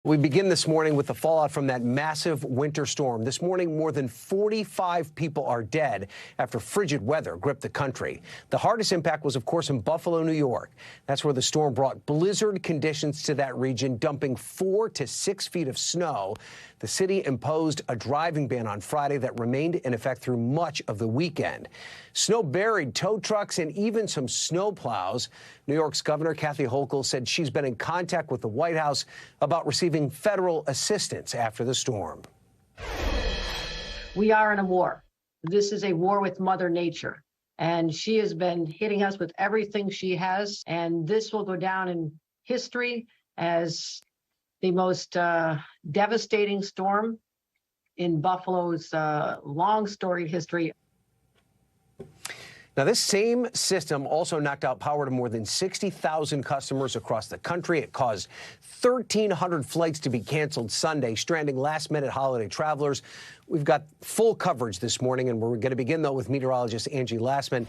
We begin this morning with the fallout from that massive winter storm. This morning, more than 45 people are dead after frigid weather gripped the country. The hardest impact was, of course, in Buffalo, New York. That's where the storm brought blizzard conditions to that region, dumping 4 to 6 feet of snow. The city imposed a driving ban on Friday that remained in effect through much of the weekend. Snow buried tow trucks and even some snow plows. New York's Governor Kathy Hochul said she's been in contact with the White House about receiving federal assistance after the storm. We are in a war. This is a war with Mother Nature, and she has been hitting us with everything she has, and this will go down in history as the most devastating storm in Buffalo's long storied history. Now, this same system also knocked out power to more than 60,000 customers across the country. It caused 1,300 flights to be canceled Sunday, stranding last-minute holiday travelers. We've got full coverage this morning, and we're going to begin, though, with meteorologist Angie Lassman.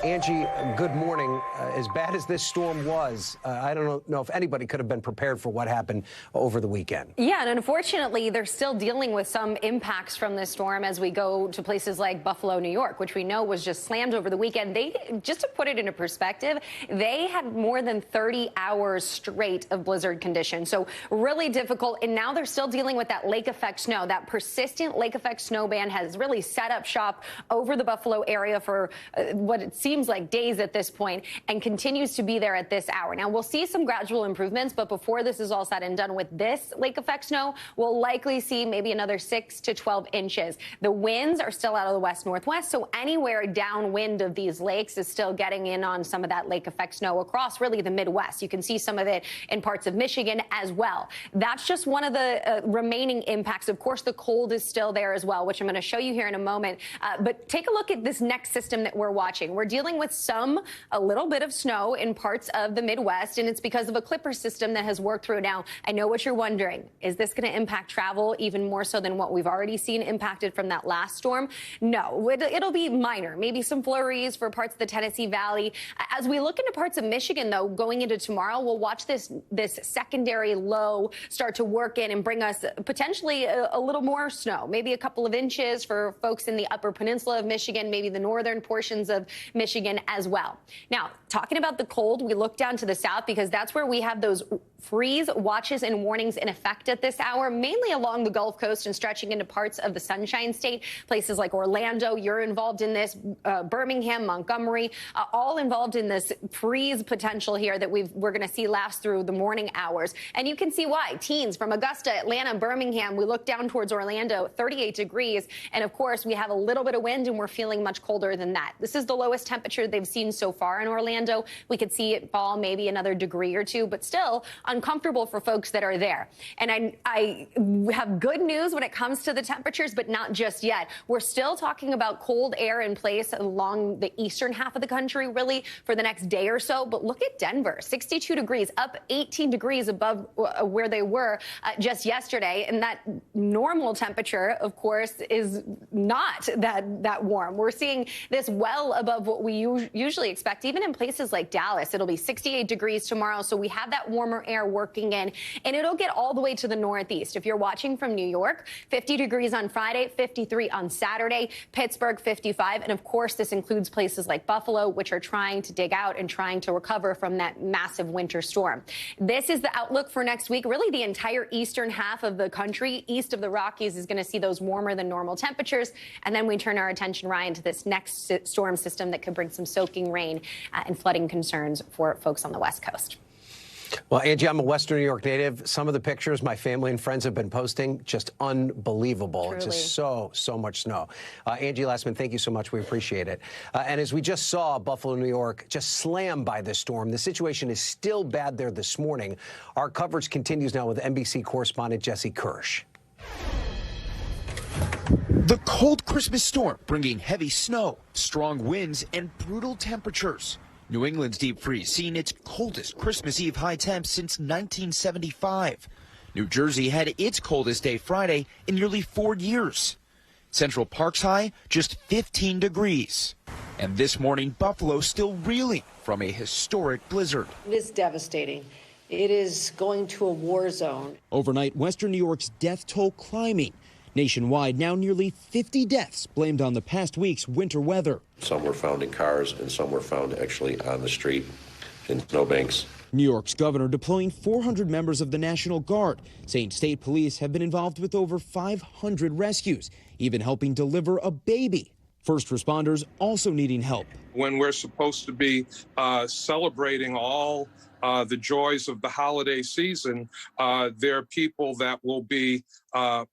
Angie, good morning. As bad as this storm was, I don't know if anybody could have been prepared for what happened over the weekend. Yeah, and unfortunately, they're still dealing with some impacts from this storm as we go to places like Buffalo, New York, which we know was just slammed over the weekend. Just to put it into perspective, they had more than 30 hours straight of blizzard conditions. So really difficult. And now they're still dealing with that lake effect snow. That persistent lake effect snow band has really set up shop over the Buffalo area for what it seems like days at this point, and continues to be there at this hour. Now, we'll see some gradual improvements, but before this is all said and done with this lake effect snow, we'll likely see maybe another 6 to 12 inches. The winds are still out of the west-northwest, so anywhere downwind of these lakes is still getting in on some of that lake effect snow across really the Midwest. You can see some of it in parts of Michigan as well. That's just one of the remaining impacts. Of course, the cold is still there as well, which I'm going to show you here in a moment. But take a look at this next system that we're watching. We're dealing with a little bit of snow in parts of the Midwest, and it's because of a clipper system that has worked through. Now, I know what you're wondering. Is this going to impact travel even more so than what we've already seen impacted from that last storm? No, it'll be minor. Maybe some flurries for parts of the Tennessee Valley. As we look into parts of Michigan, though, going into tomorrow, we'll watch this secondary low start to work in and bring us potentially a little more snow, maybe a couple of inches for folks in the upper peninsula of Michigan, maybe the northern portions of Michigan as well. Now, talking about the cold, we look down to the south because that's where we have those freeze watches and warnings in effect at this hour, mainly along the Gulf Coast and stretching into parts of the Sunshine State. Places like Orlando, you're involved in this, Birmingham, Montgomery, all involved in this freeze potential here that we're going to see last through the morning hours. And you can see why. Teens from Augusta, Atlanta, Birmingham, we look down towards Orlando, 38 degrees. And of course, we have a little bit of wind and we're feeling much colder than that. This is the lowest temperature they've seen so far in Orlando. We could see it fall maybe another degree or two, but still uncomfortable for folks that are there. And I have good news when it comes to the temperatures, but not just yet. We're still talking about cold air in place along the eastern half of the country, really, for the next day or so. But look at Denver, 62 degrees, up 18 degrees above where they were just yesterday. And that normal temperature, of course, is not that warm. We're seeing this well above what we usually expect. Even in places like Dallas, it'll be 68 degrees tomorrow. So we have that warmer air working in, and it'll get all the way to the northeast. If you're watching from New York, 50 degrees on Friday, 53 on Saturday, Pittsburgh 55. And of course, this includes places like Buffalo, which are trying to dig out and trying to recover from that massive winter storm. This is the outlook for next week. Really, the entire eastern half of the country, east of the Rockies, is going to see those warmer than normal temperatures. And then we turn our attention, Ryan, to this next storm system that could bring some soaking rain and flooding concerns for folks on the West Coast. Well, Angie, I'm a Western New York native. Some of the pictures my family and friends have been posting, just unbelievable. Truly. Just so much snow. Angie Lassman, thank you so much. We appreciate it. And as we just saw, Buffalo, New York, just slammed by this storm. The situation is still bad there this morning. Our coverage continues now with NBC correspondent Jesse Kirsch. The cold Christmas storm bringing heavy snow, strong winds, and brutal temperatures. New England's deep freeze seeing its coldest Christmas Eve high temps since 1975. New Jersey had its coldest day Friday in nearly 4 years. Central Park's high just 15 degrees. And this morning, Buffalo still reeling from a historic blizzard. It is devastating. It is going to a war zone. Overnight, Western New York's death toll climbing. Nationwide, now nearly 50 deaths blamed on the past week's winter weather. Some were found in cars and some were found actually on the street in snowbanks. New York's governor deploying 400 members of the National Guard, saying state police have been involved with over 500 rescues, even helping deliver a baby. First responders also needing help. When we're supposed to be celebrating all the joys of the holiday season, there are people that will be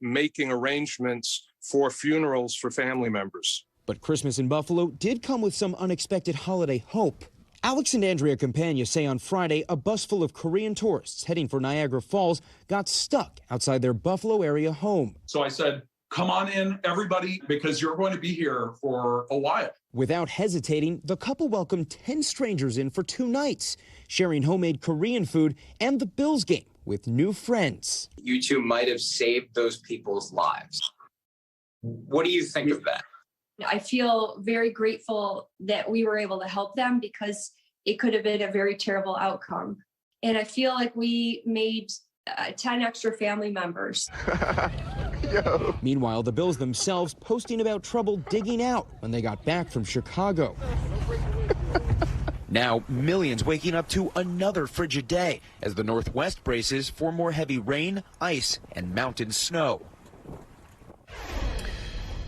making arrangements for funerals for family members. But Christmas in Buffalo did come with some unexpected holiday hope. Alex and Andrea Campagna say on Friday a bus full of Korean tourists heading for Niagara Falls got stuck outside their Buffalo area home. So I said, come on in, everybody, because you're going to be here for a while. Without hesitating, the couple welcomed 10 strangers in for 2 nights, sharing homemade Korean food and the Bills game with new friends. You two might have saved those people's lives. What do you think of that? I feel very grateful that we were able to help them because it could have been a very terrible outcome. And I feel like we made 10 extra family members. Meanwhile, the Bills themselves posting about trouble digging out when they got back from Chicago. Now, millions waking up to another frigid day as the Northwest braces for more heavy rain, ice, and mountain snow.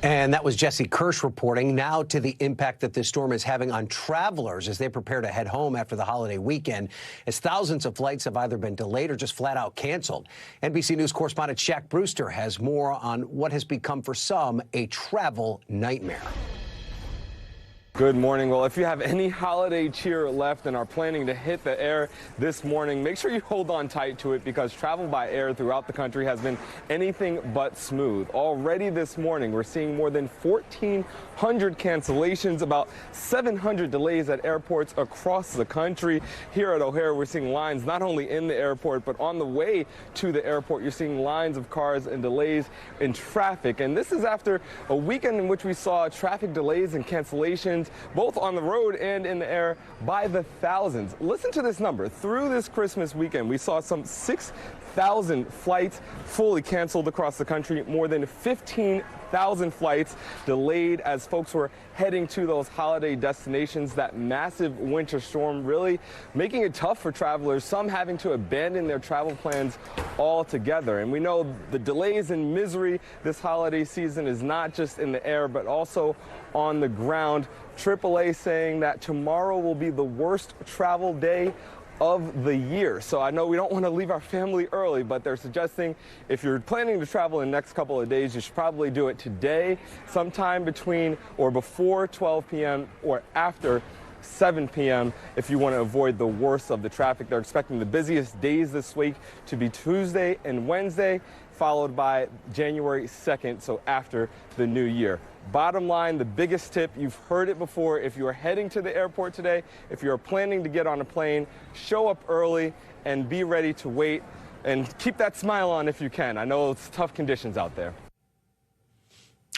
And that was Jesse Kirsch reporting. Now to the impact that this storm is having on travelers as they prepare to head home after the holiday weekend, as thousands of flights have either been delayed or just flat out canceled. NBC News correspondent Shaq Brewster has more on what has become for some a travel nightmare. Good morning. Well, if you have any holiday cheer left and are planning to hit the air this morning, make sure you hold on tight to it because travel by air throughout the country has been anything but smooth. Already this morning, we're seeing more than 1,400 cancellations, about 700 delays at airports across the country. Here at O'Hare, we're seeing lines not only in the airport, but on the way to the airport. You're seeing lines of cars and delays in traffic. And this is after a weekend in which we saw traffic delays and cancellations both on the road and in the air by the thousands. Listen to this number. Through this Christmas weekend, we saw some 6,000 flights fully canceled across the country, more than 15,000 flights delayed as folks were heading to those holiday destinations. That massive winter storm really making it tough for travelers, some having to abandon their travel plans altogether. And we know the delays and misery this holiday season is not just in the air, but also on the ground. AAA saying that tomorrow will be the worst travel day of the year. So I know we don't want to leave our family early, but they're suggesting if you're planning to travel in the next couple of days, you should probably do it today, sometime between or before 12 p.m. or after 7 p.m. if you want to avoid the worst of the traffic. They're expecting the busiest days this week to be Tuesday and Wednesday, followed by January 2nd, so after the new year. Bottom line, the biggest tip, you've heard it before, if you are heading to the airport today, if you're planning to get on a plane, show up early and be ready to wait and keep that smile on if you can. I know it's tough conditions out there.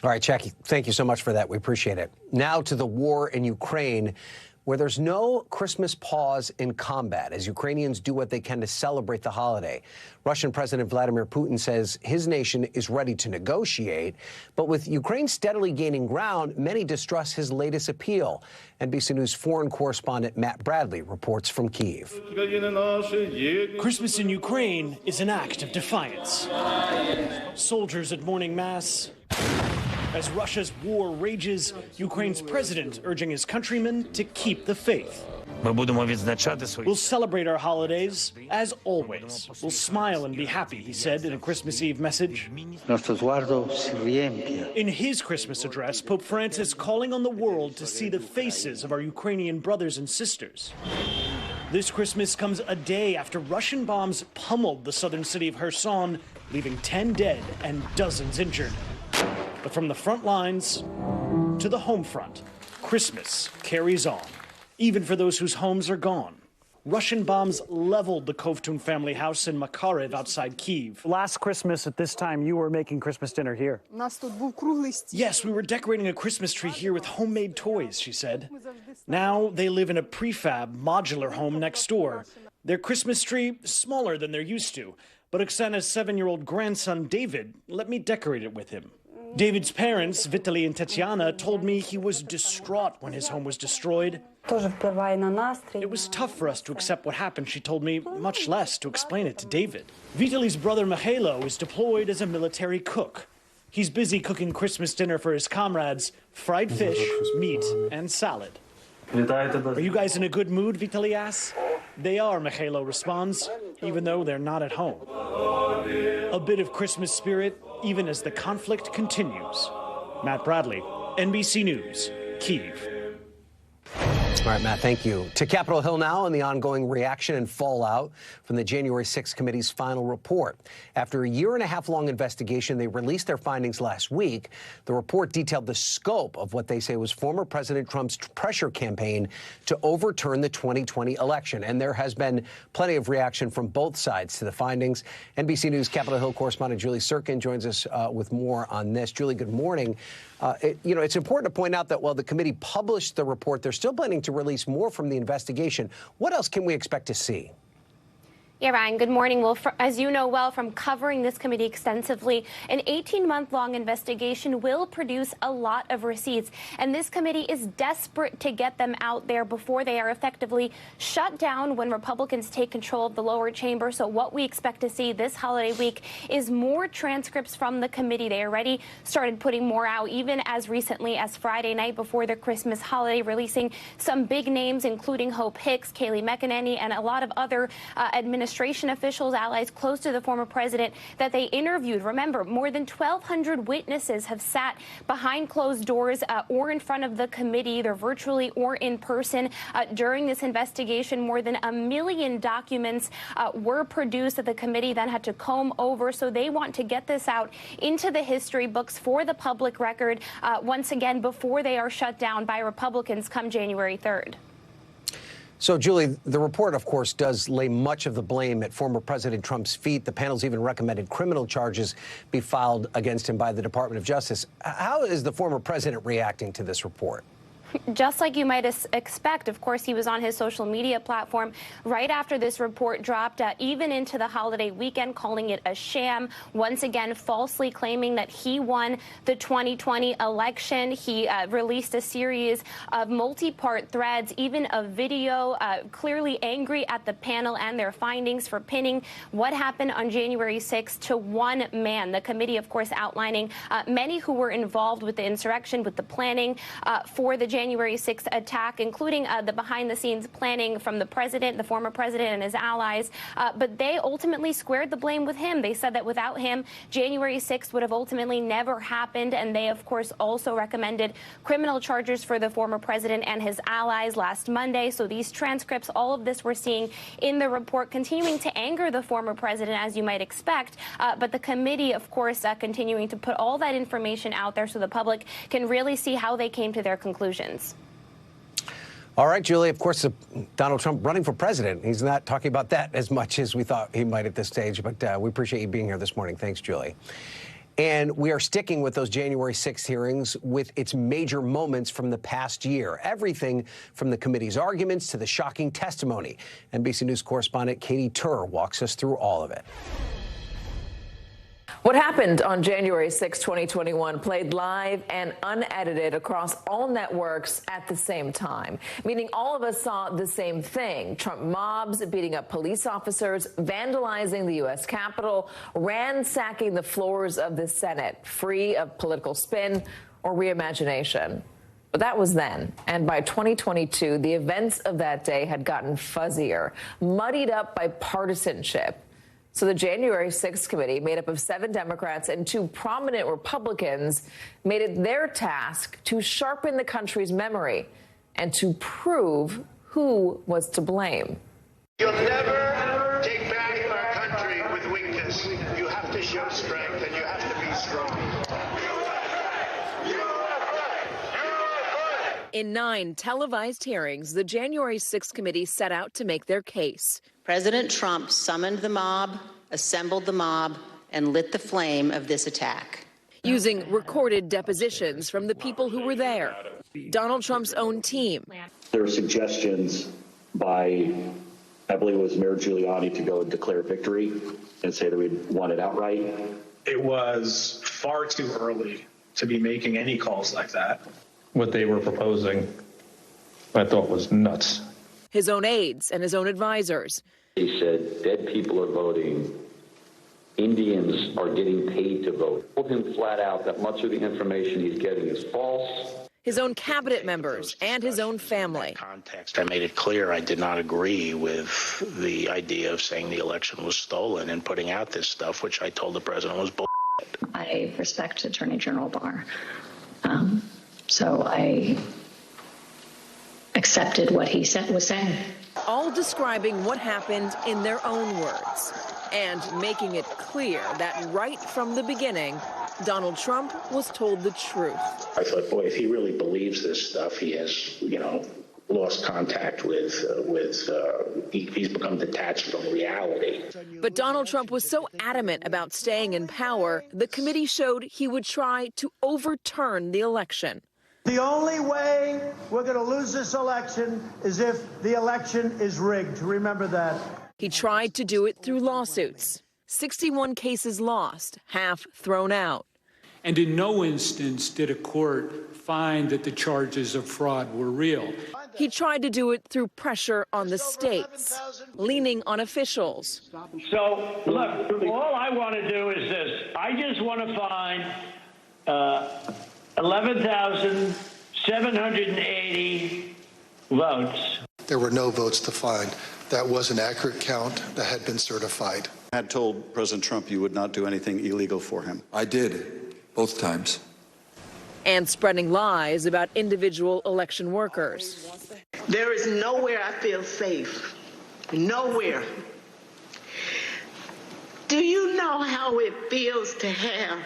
All right, Jackie, thank you so much for that. We appreciate it. Now to the war in Ukraine, where there's no Christmas pause in combat as Ukrainians do what they can to celebrate the holiday. Russian President Vladimir Putin says his nation is ready to negotiate, but with Ukraine steadily gaining ground, many distrust his latest appeal. NBC News foreign correspondent Matt Bradley reports from Kyiv. Christmas in Ukraine is an act of defiance. Soldiers at morning mass. As Russia's war rages, Ukraine's president urging his countrymen to keep the faith. We'll celebrate our holidays, as always. We'll smile and be happy, he said in a Christmas Eve message. In his Christmas address, Pope Francis calling on the world to see the faces of our Ukrainian brothers and sisters. This Christmas comes a day after Russian bombs pummeled the southern city of Kherson, leaving 10 dead and dozens injured. But from the front lines to the home front, Christmas carries on, even for those whose homes are gone. Russian bombs leveled the Kovtun family house in Makarev outside Kyiv. Last Christmas at this time, you were making Christmas dinner here. Yes, we were decorating a Christmas tree here with homemade toys, she said. Now they live in a prefab modular home next door. Their Christmas tree, smaller than they're used to, but Oksana's 7-year-old grandson, David, let me decorate it with him. David's parents, Vitaly and Tatiana, told me he was distraught when his home was destroyed. It was tough for us to accept what happened, she told me, much less to explain it to David. Vitaly's brother Mikhailo is deployed as a military cook. He's busy cooking Christmas dinner for his comrades, fried fish, meat, and salad. Are you guys in a good mood, Vitaly asks. They are, Mikhailo responds, even though they're not at home. A bit of Christmas spirit, even as the conflict continues. Matt Bradley, NBC News, Kyiv. All right, Matt, thank you. To Capitol Hill now and the ongoing reaction and fallout from the January 6th committee's final report. After a 1.5-year-long investigation, they released their findings last week. The report detailed the scope of what they say was former President Trump's pressure campaign to overturn the 2020 election. And there has been plenty of reaction from both sides to the findings. NBC News Capitol Hill correspondent Julie Sirkin joins us with more on this. Julie, good morning. It's important to point out that while the committee published the report, they're still planning to release more from the investigation. What else can we expect to see? Yeah, Ryan, good morning. Well, as you know well from covering this committee extensively, an 18-month-long investigation will produce a lot of receipts, and this committee is desperate to get them out there before they are effectively shut down when Republicans take control of the lower chamber. So what we expect to see this holiday week is more transcripts from the committee. They already started putting more out, even as recently as Friday night before the Christmas holiday, releasing some big names, including Hope Hicks, Kayleigh McEnany, and a lot of other administration officials, allies close to the former president that they interviewed. Remember, more than 1,200 witnesses have sat behind closed doors or in front of the committee, either virtually or in person. During this investigation, more than 1 million documents were produced that the committee then had to comb over. So they want to get this out into the history books for the public record once again before they are shut down by Republicans come January 3rd. So, Julie, the report, of course, does lay much of the blame at former President Trump's feet. The panel's even recommended criminal charges be filed against him by the Department of Justice. How is the former president reacting to this report? Just like you might expect, of course, he was on his social media platform right after this report dropped, even into the holiday weekend, calling it a sham, once again falsely claiming that he won the 2020 election. He released a series of multi-part threads, even a video, clearly angry at the panel and their findings for pinning what happened on January 6th to one man. The committee, of course, outlining many who were involved with the insurrection, with the planning for the January 6th attack, including the behind-the-scenes planning from the president, the former president, and his allies. But they ultimately squared the blame with him. They said that without him, January 6th would have ultimately never happened. And they, of course, also recommended criminal charges for the former president and his allies last Monday. So these transcripts, all of this we're seeing in the report, continuing to anger the former president, as you might expect. But the committee, of course, continuing to put all that information out there so the public can really see how they came to their conclusions. All right, Julie, of course, Donald Trump running for president. He's not talking about that as much as we thought he might at this stage, but we appreciate you being here this morning. Thanks, Julie. And we are sticking with those January 6th hearings with its major moments from the past year. Everything from the committee's arguments to the shocking testimony. NBC News correspondent Katie Tur walks us through all of it. What happened on January 6, 2021 played live and unedited across all networks at the same time, meaning all of us saw the same thing. Trump mobs beating up police officers, vandalizing the U.S. Capitol, ransacking the floors of the Senate, free of political spin or reimagination. But that was then. And by 2022, the events of that day had gotten fuzzier, muddied up by partisanship. So the January 6th committee, made up of 7 Democrats and 2 prominent Republicans, made it their task to sharpen the country's memory and to prove who was to blame. You'll never take back our country with weakness. You have to show strength, and you have to be strong. In 9 televised hearings, the January 6th committee set out to make their case. President Trump summoned the mob, assembled the mob, and lit the flame of this attack. Using recorded depositions from the people who were there. Donald Trump's own team. There are suggestions by I believe it was Mayor Giuliani to go and declare victory and say that we'd won it outright. It was far too early to be making any calls like that. What they were proposing, I thought was nuts. His own aides and his own advisors. He said, dead people are voting. Indians are getting paid to vote. Told him flat out that much of the information he's getting is false. His own cabinet members and his own family. Context, I made it clear I did not agree with the idea of saying the election was stolen and putting out this stuff, which I told the president was bull. I respect Attorney General Barr. So I accepted what he was saying. All describing what happened in their own words and making it clear that right from the beginning, Donald Trump was told the truth. I thought, boy, if he really believes this stuff, he has, lost contact with he's become detached from reality. But Donald Trump was so adamant about staying in power, the committee showed he would try to overturn the election. The only way we're going to lose this election is if the election is rigged. Remember that. He tried to do it through lawsuits. 61 cases lost, half thrown out. And in no instance did a court find that the charges of fraud were real. He tried to do it through pressure on the states, leaning on officials. So, look, all I want to do is this. I just want to find 11,780 votes. There were no votes to find. That was an accurate count that had been certified. I had told President Trump you would not do anything illegal for him. I did, both times. And spreading lies about individual election workers. There is nowhere I feel safe. Nowhere. Do you know how it feels to have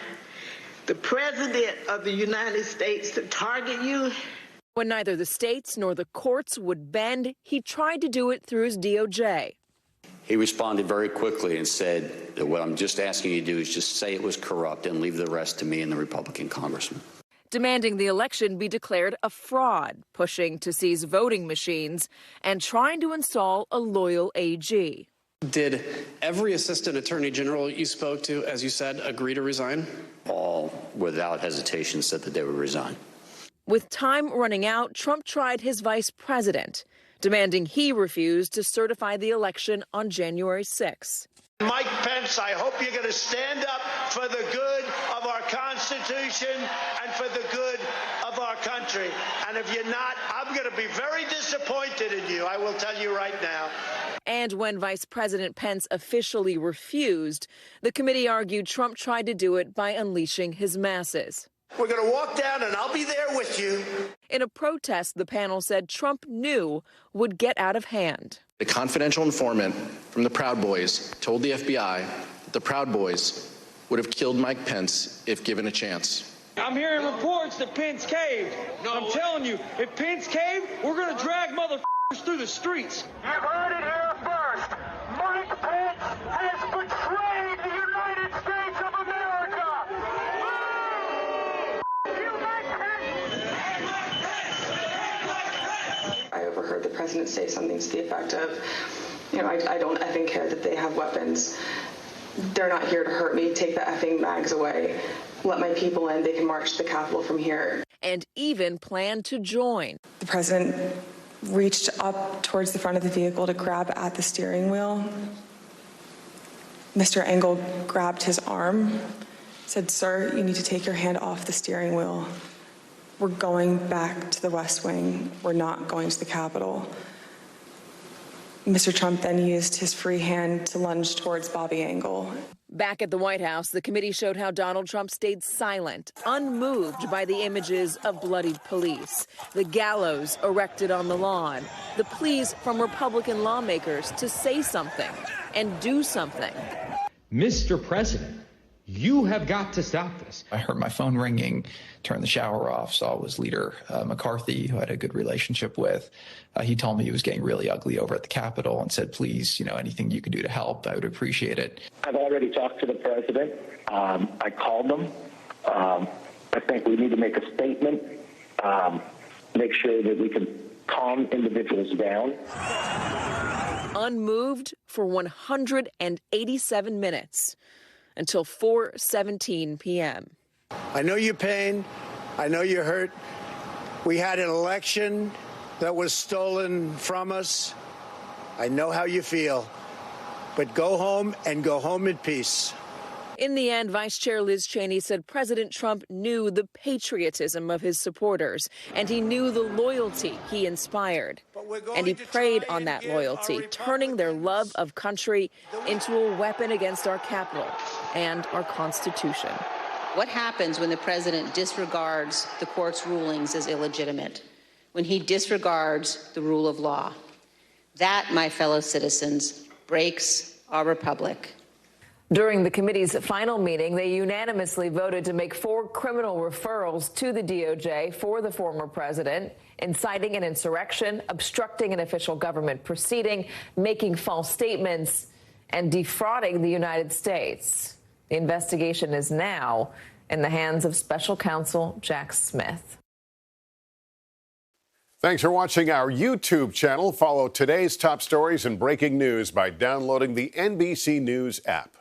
the President of the United States to target you? When neither the states nor the courts would bend, he tried to do it through his DOJ. He responded very quickly and said that what I'm just asking you to do is just say it was corrupt and leave the rest to me and the Republican congressman. Demanding the election be declared a fraud, pushing to seize voting machines, and trying to install a loyal AG. Did every assistant attorney general you spoke to, as you said, agree to resign? All, without hesitation, said that they would resign. With time running out, Trump tried his vice president, demanding he refuse to certify the election on January 6. Mike Pence, I hope you're going to stand up for the good of our Constitution and for the good of our country. And if you're not, I'm going to be very disappointed in you. I will tell you right now. And when Vice President Pence officially refused, the committee argued Trump tried to do it by unleashing his masses. We're going to walk down and I'll be there with you. In a protest, the panel said Trump knew would get out of hand. The confidential informant from the Proud Boys told the FBI that the Proud Boys would have killed Mike Pence if given a chance. I'm hearing reports that Pence caved. I'm telling you, if Pence caved, we're going to drag motherfuckers through the streets. You heard it here first. Mike Pence has betrayed the United States of America. I overheard the president say something to the effect of, I don't effing care that they have weapons. They're not here to hurt me. Take the effing mags away. Let my people in. They can march to the Capitol from here. And even planned to join. The president reached up towards the front of the vehicle to grab at the steering wheel. Mr. Engel grabbed his arm, said, "Sir, you need to take your hand off the steering wheel. We're going back to the West Wing. We're not going to the Capitol." Mr. Trump then used his free hand to lunge towards Bobby Engel. Back at the White House, the committee showed how Donald Trump stayed silent, unmoved by the images of bloodied police, the gallows erected on the lawn, the pleas from Republican lawmakers to say something and do something. Mr. President, you have got to stop this. I heard my phone ringing, turned the shower off, saw it was Leader McCarthy, who I had a good relationship with. He told me it was getting really ugly over at the Capitol and said, please, anything you could do to help, I would appreciate it. I've already talked to the president. I called them. I think we need to make a statement, make sure that we can calm individuals down. unmoved for 187 minutes until 4:17 p.m. I know your pain. I know you're hurt. We had an election that was stolen from us. I know how you feel. But go home and go home in peace. In the end, Vice Chair Liz Cheney said President Trump knew the patriotism of his supporters, and he knew the loyalty he inspired. And he preyed on that loyalty, turning their love of country into a weapon against our Capitol and our Constitution. What happens when the president disregards the court's rulings as illegitimate? When he disregards the rule of law? That, my fellow citizens, breaks our republic. During the committee's final meeting, they unanimously voted to make 4 criminal referrals to the DOJ for the former president, inciting an insurrection, obstructing an official government proceeding, making false statements, and defrauding the United States. The investigation is now in the hands of Special Counsel Jack Smith. Thanks for watching our YouTube channel. Follow today's top stories and breaking news by downloading the NBC News app.